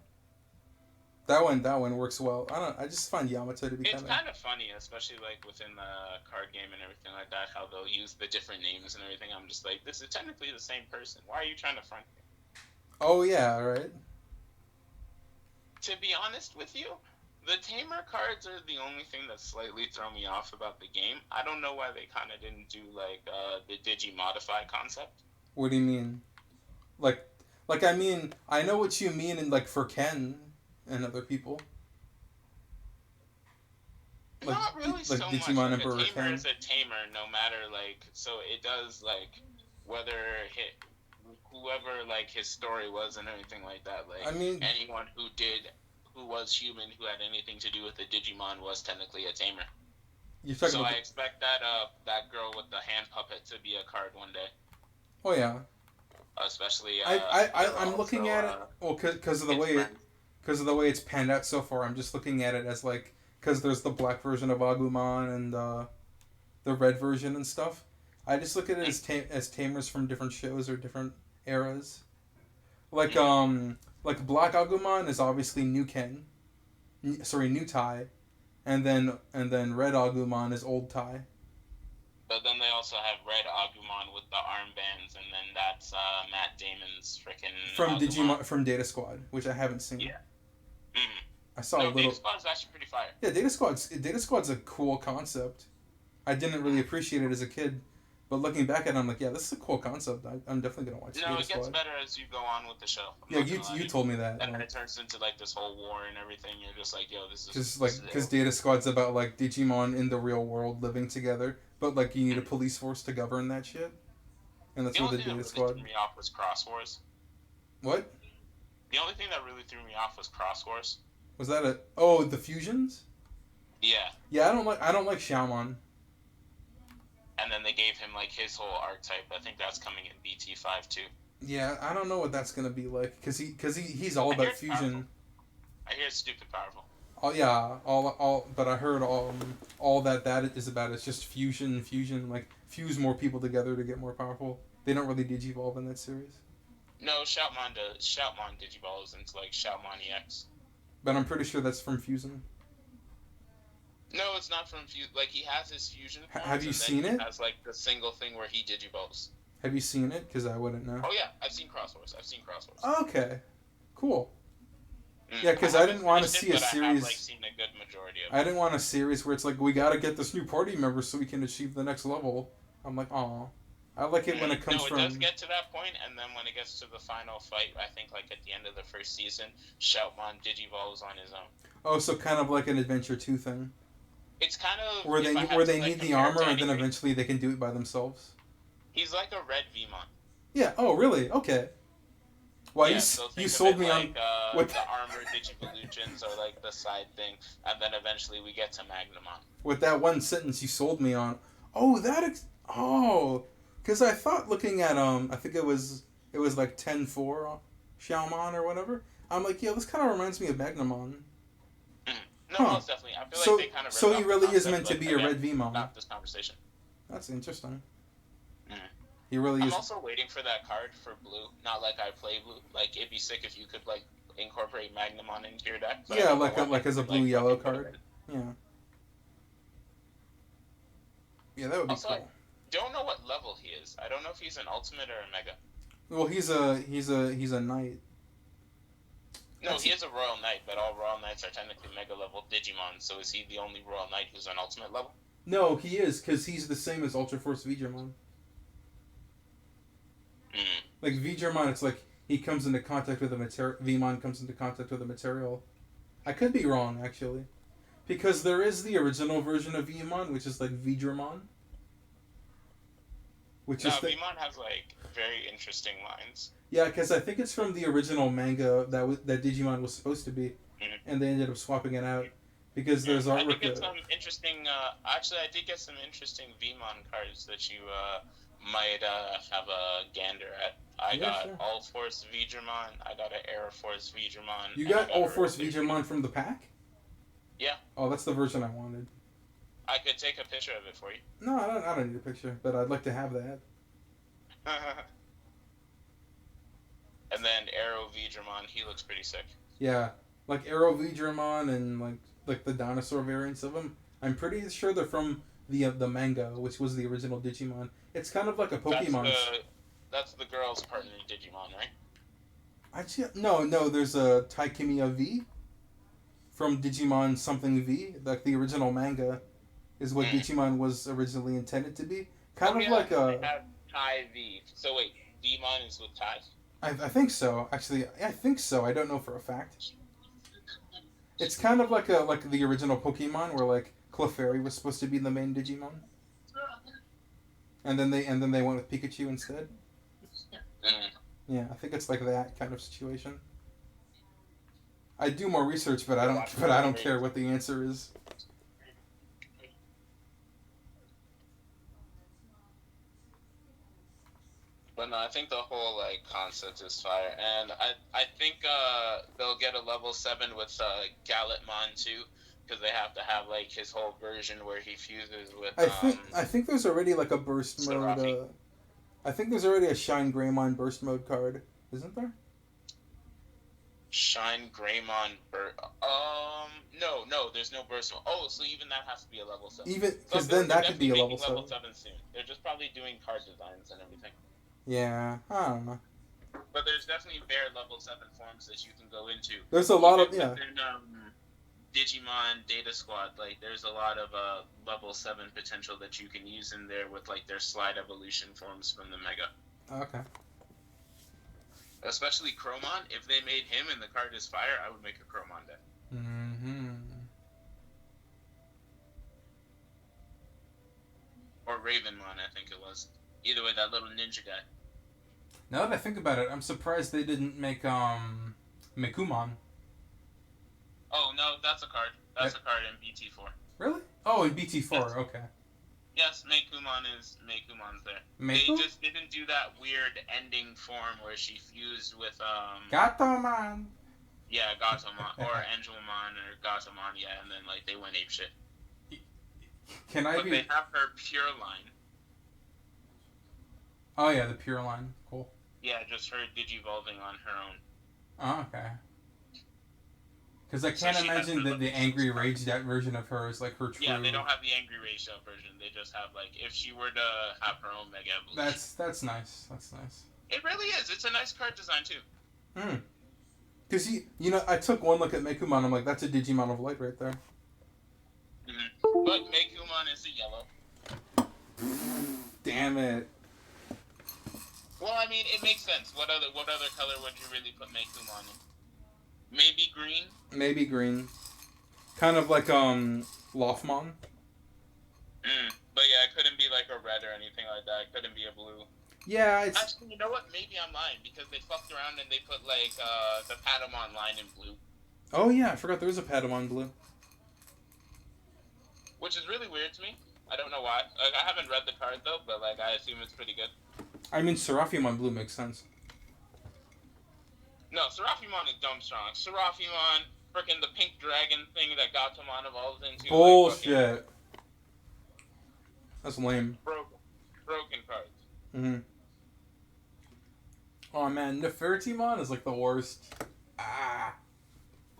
That one works well. I just find Yamato to be kind of funny, especially like within the card game and everything like that, how they'll use the different names and everything. I'm just like, this is technically the same person. Why are you trying to front me? Oh yeah, right. To be honest with you, the Tamer cards are the only thing that slightly throw me off about the game. I don't know why they kind of didn't do like the Digi-modify concept. What do you mean? Like I mean, I know what you mean in like for Ken and other people. Not really like so Digimon much. Emperor A tamer Ken. is a tamer, no matter like. So it does like whether whoever like his story was and everything like that. Like I mean, anyone who was human who had anything to do with the Digimon was technically a tamer. So I expect that girl with the hand puppet to be a card one day. Oh yeah. Especially. I'm looking at it. Well, because of the way it's panned out so far, I'm just looking at it as like because there's the black version of Agumon and the red version and stuff. I just look at it as tamers from different shows or different eras. Like Black Agumon is obviously New Ken, New Tai, and then Red Agumon is Old Tai. But then they also have Red Agumon with the armbands, and then that's Matt Damon's freaking From Agumon. Digimon, from Data Squad, which I haven't seen. Yeah. Mm-hmm. I saw a little. Data Squad's actually pretty fire. Yeah, Data Squad's a cool concept. I didn't really appreciate it as a kid, but looking back at it, I'm like, yeah, this is a cool concept. I'm definitely gonna watch Data Squad. No, it gets better as you go on with the show. Yeah, you told me that. And then it turns into like this whole war and everything. You're just like, yo, this is just like because Data Squad's about like Digimon in the real world living together, but like you need a police force to govern that shit, and that's what the Data Squad. Threw me off was Cross Wars. What? The only thing that really threw me off was Cross Wars. Was that the fusions? Yeah. Yeah, I don't like Xiaomon. And then they gave him like his whole archetype. I think that's coming in BT5 too. Yeah, I don't know what that's gonna be like because he's all about fusion. Powerful. I hear it's stupid powerful. Oh yeah, but I heard all that is about is just fusion, like fuse more people together to get more powerful. They don't really digivolve in that series. No, Shoutmon digivolves into like Shoutmon EX. But I'm pretty sure that's from fusing. No, it's not from Fusion. Like, he has his fusion forms, have you seen it? He has, like, the single thing where he digivolves. Have you seen it? Because I wouldn't know. Oh, yeah. I've seen Cross Wars. Okay. Cool. Yeah, because I didn't want to see a series... I have, like, seen a good majority of it. I didn't want a series where it's like, we gotta get this new party member so we can achieve the next level. I'm like, aw. I like it when it comes from... No, it does get to that point, and then when it gets to the final fight, I think, like, at the end of the first season, Shoutmon digivolves on his own. Oh, so kind of like an Adventure 2 thing. It's kind of where they need the armor and then eventually they can do it by themselves. He's like a red Vmon. Yeah. Oh, really? Okay. Well, yeah, you sold me like, on with the armored Digivolutions or like the side thing, and then eventually we get to Magnamon. With that one sentence, you sold me on. Oh, because I thought looking at I think it was like 10-4 Xiaomon or whatever. I'm like, yeah, this kind of reminds me of Magnamon. No, most definitely. I feel like they kind of. So he really is meant to be a red Vmon. Not this conversation. That's interesting. Mm. He really is. I'm also waiting for that card for blue. Not like I play blue. Like it'd be sick if you could like incorporate Magnamon into your deck. Yeah, like as a blue yellow card. Yeah. Yeah, that would be also, cool. I don't know what level he is. I don't know if he's an ultimate or a mega. Well, he's a knight. No, he is a Royal Knight, but all Royal Knights are technically Mega level Digimon, so is he the only Royal Knight who's an Ultimate level? No, he is, because he's the same as Ultra Force Digimon. Like, Digimon, it's like, he comes into contact with a material, Vmon comes into contact with a material. I could be wrong, actually. Because there is the original version of Vmon, which is like Digimon. Vmon has, like, very interesting lines. Yeah, because I think it's from the original manga that Digimon was supposed to be, and they ended up swapping it out because there's artwork. I did get some interesting. Actually, I did get some interesting Vmon cards that you might have a gander at. I got All Force Digimon. I got an Air Force Digimon. You got All Force Digimon from the pack? Yeah. Oh, that's the version I wanted. I could take a picture of it for you. No, I don't need a picture, but I'd like to have that. And then Arrow Digimon, he looks pretty sick. Yeah, like Arrow Digimon and like the dinosaur variants of him. I'm pretty sure they're from the manga, which was the original Digimon. It's kind of like a Pokemon. That's the girl's partner in Digimon, right? Actually, no. There's a Taikimiya V from Digimon something V. Like the original manga is what Digimon was originally intended to be. Kind of like a. They have Tai V. So wait, Digimon is with Tai. I think so. Actually, I think so. I don't know for a fact. It's kind of like the original Pokemon, where like Clefairy was supposed to be the main Digimon, and then they went with Pikachu instead. Yeah, I think it's like that kind of situation. I do more research, but I don't care what the answer is. But no, I think the whole like concept is fire, and I think they'll get a level 7 with Galletmon too, because they have to have like his whole version where he fuses with I think there's already like a burst mode. Serafi. I think there's already a Shine Greymon burst mode card, isn't there? Shine Greymon no, there's no burst. Oh, so even that has to be a level 7. Even So because then they're that could be a definitely level making 7. 7 soon. They're just probably doing card designs and everything. Yeah, I don't know. But there's definitely bare level 7 forms that you can go into. There's a lot Even of within Digimon Data Squad, like there's a lot of level 7 potential that you can use in there with like their slide evolution forms from the Mega. Okay. Especially Chromon, if they made him and the card is fire, I would make a Chromon deck. Mm-hmm. Or Ravenmon, I think it was. Either way, that little ninja guy. Now that I think about it, I'm surprised they didn't make Mekumon. Oh no, that's a card. That's a card in BT4. Really? Oh, in BT4. Yes. Okay. Yes, Mekumon's there. Meku? They just didn't do that weird ending form where she fused with Gatomon. Yeah, Gatomon or Angelmon or Gatomon, yeah, and then like they went apeshit. But they have her pure line. Oh yeah, the pure line. Cool. Yeah, just her digivolving on her own. Oh, okay. Because I can't imagine that the angry raged out version of her is like her true. Yeah, they don't have the angry raged out version. They just have like if she were to have her own Mega Evolution. That's nice. That's nice. It really is. It's a nice card design too. Because I took one look at Mekumon. I'm like, that's a Digimon of Light right there. Mm-hmm. But Mekumon is a yellow. Damn it. Well, I mean, it makes sense. What other color would you really put Mekumon in? Maybe green? Maybe green. Kind of like Lothmon. But yeah, it couldn't be like a red or anything like that. It couldn't be a blue. Yeah, it's... Actually, you know what? Maybe I'm lying because they fucked around and they put like the Patamon line in blue. Oh yeah, I forgot there was a Patamon blue. Which is really weird to me. I don't know why. Like, I haven't read the card though, but like I assume it's pretty good. I mean, Seraphimon blue makes sense. No, Seraphimon is dumb strong. Seraphimon, freaking the pink dragon thing that Gatomon evolves into. Bullshit. Like, that's lame. Broken cards. Mm-hmm. Oh man, Nefertimon is like the worst. Ah.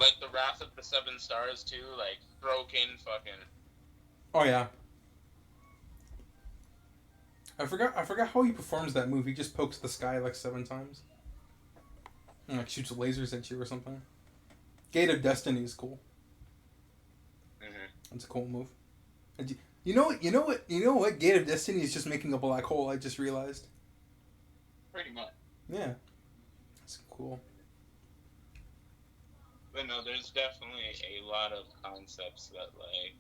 Like the Wrath of the Seven Stars too, like broken fucking. Oh yeah. I forgot how he performs that move. He just pokes the sky like 7 times. And like shoots lasers at you or something. Gate of Destiny is cool. Mm-hmm. That's a cool move. You know what? Gate of Destiny is just making a black hole. I just realized. Pretty much. Yeah. That's cool. But no, there's definitely a lot of concepts that like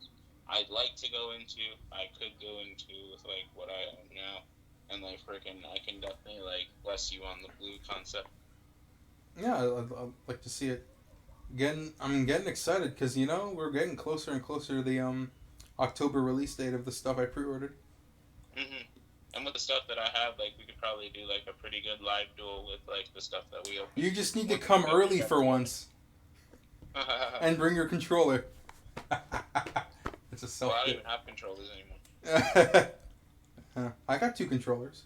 I'd like to go into. I could go into with like what I own now, and like freaking I can definitely like bless you on the blue concept. Yeah, I'd like to see it. I'm getting excited because we're getting closer and closer to the October release date of the stuff I pre-ordered. Mhm. And with the stuff that I have, like we could probably do like a pretty good live duel with like the stuff that we open. You just need to come early for once. And bring your controller. It's a self. Well, I don't even have controllers anymore. I got 2 controllers.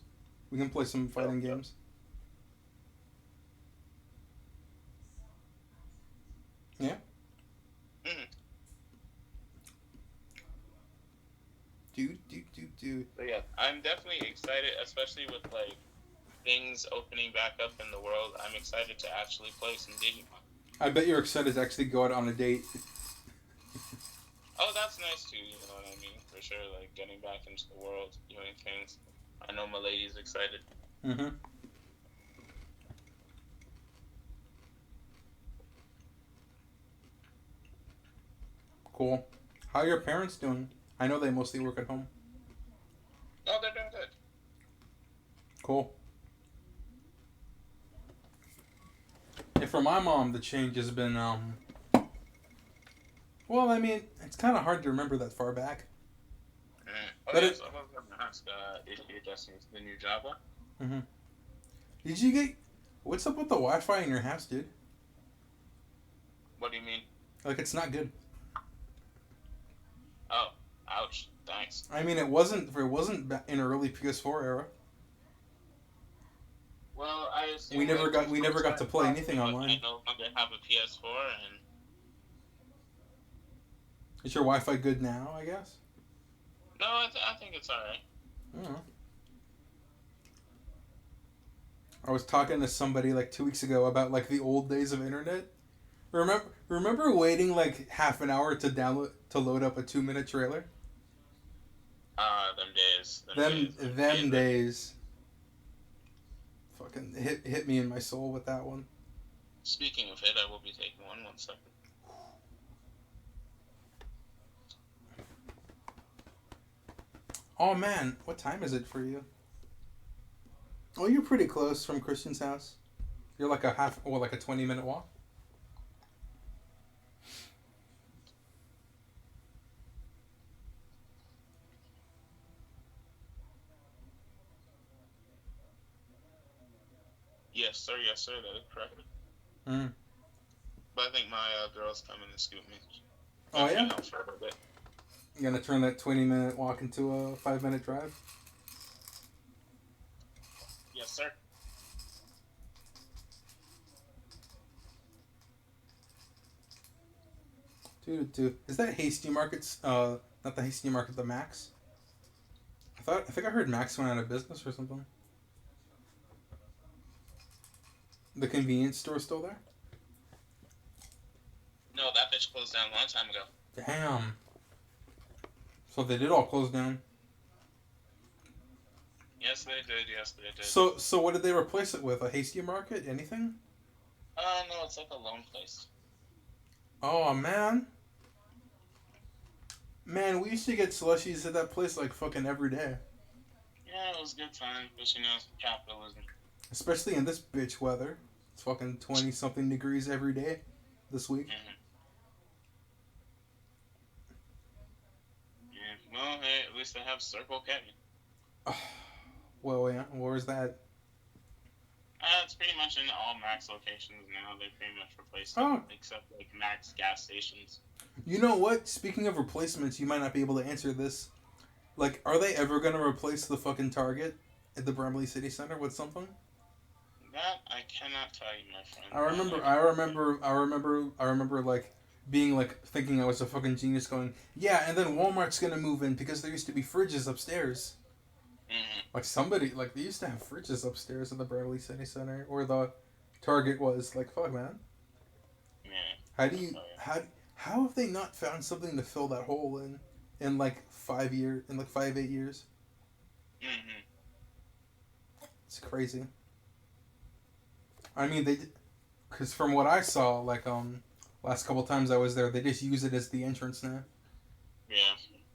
We can play some fighting games. Yeah. Mm-hmm. Do. So yeah, I'm definitely excited, especially with like things opening back up in the world. I'm excited to actually play some Digimon. I bet you're excited to actually go out on a date. Oh, that's nice too, you know what I mean? For sure, like getting back into the world, doing things. I know my lady's excited. Mm-hmm. Cool. How are your parents doing? I know they mostly work at home. Oh, they're doing good. Cool. Yeah, for my mom, the change has been, well, I mean, it's kind of hard to remember that far back. Oh, but yes, I was going to ask if you're adjusting to the new job one. Mm-hmm. Did you get... What's up with the Wi-Fi in your house, dude? What do you mean? Like, it's not good. nice. I mean, it wasn't in early PS4 era. Well, I assume We never got to play anything online. I no longer have a PS4, and Is your Wi-Fi good now? I guess. no, I think it's alright. I don't know. I was talking to somebody like 2 weeks ago about like the old days of internet. Remember waiting like half an hour to load up a 2-minute trailer? Them days. Them days. Fucking hit me in my soul with that one. Speaking of it, I will be taking one second. Oh man, what time is it for you? Oh, you're pretty close from Christian's house. You're like a 20-minute walk. Yes, sir. That is correct. Mm. But I think my girl's coming to scoop me. Oh yeah. For a little bit. You're gonna turn that 20-minute walk into a 5-minute drive. Yes, sir. Dude. Is that Hasty Market's? Not the Hasty Market, the Max. I think I heard Max went out of business or something. The convenience store still there? No, that bitch closed down a long time ago. Damn. So they did all close down. Yes, they did. So what did they replace it with? A Hasty Market? Anything? No, it's like a loan place. Oh, man. Man, we used to get slushies at that place like fucking every day. Yeah, it was a good time, but capitalism. Especially in this bitch weather. It's fucking 20-something degrees every day this week. Mm-hmm. Yeah, well, hey, at least they have Circle K. Well, yeah. Where's that? It's pretty much in all Max locations now. They pretty much replaced it, except like Max gas stations. You know what? Speaking of replacements, you might not be able to answer this. Like, are they ever gonna replace the fucking Target at the Bramley City Center with something? That I cannot tell you, my friend. I remember like being like thinking I was a fucking genius, going, yeah, and then Walmart's gonna move in because there used to be fridges upstairs. Mm-hmm. Like somebody, like they used to have fridges upstairs in the Bramley City Center, or the Target was. Like, fuck, man. Yeah. How have they not found something to fill that hole in like 5 years, in like 5-8 years? Mm-hmm. It's crazy. I mean, because from what I saw, like last couple times I was there, they just use it as the entrance now. Yeah,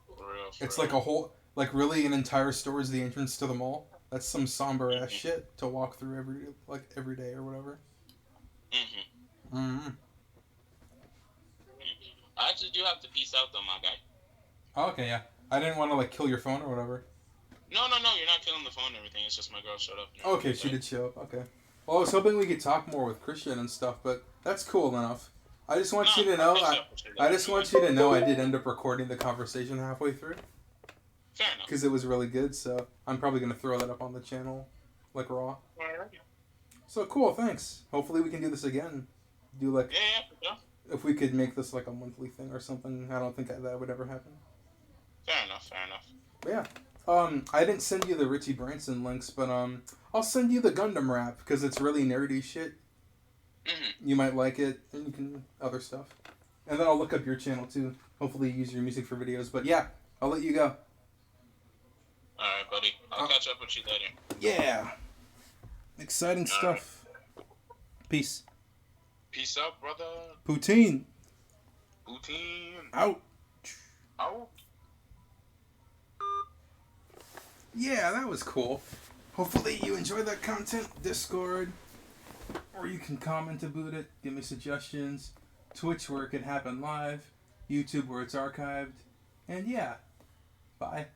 for real. It's like a whole, like really an entire store is the entrance to the mall. That's some somber ass shit to walk through every day or whatever. Mm-hmm. Mm-hmm. I actually do have to peace out though, my guy. Oh, okay, yeah. I didn't want to like kill your phone or whatever. No, you're not killing the phone and everything. It's just my girl showed up. Okay, she did show up. Okay. Well, I was hoping we could talk more with Christian and stuff, but that's cool enough. I just want you to know. I just want you to know I did end up recording the conversation halfway through. Fair enough. Because it was really good, so I'm probably gonna throw that up on the channel, like raw. So cool, thanks. Hopefully we can do this again. Do like yeah. If we could make this like a monthly thing or something. I don't think that would ever happen. Fair enough. But yeah. I didn't send you the Richie Branson links, but I'll send you the Gundam rap because it's really nerdy shit. Mm-hmm. You might like it, and you can other stuff. And then I'll look up your channel too. Hopefully use your music for videos. But yeah, I'll let you go. Alright, buddy. I'll catch up with you later. Yeah. Exciting stuff. Peace. Peace out, brother. Poutine. Out. Yeah, that was cool. Hopefully you enjoyed that content. Discord, or you can comment about it, give me suggestions. Twitch, where it can happen live. YouTube, where it's archived. And yeah, bye.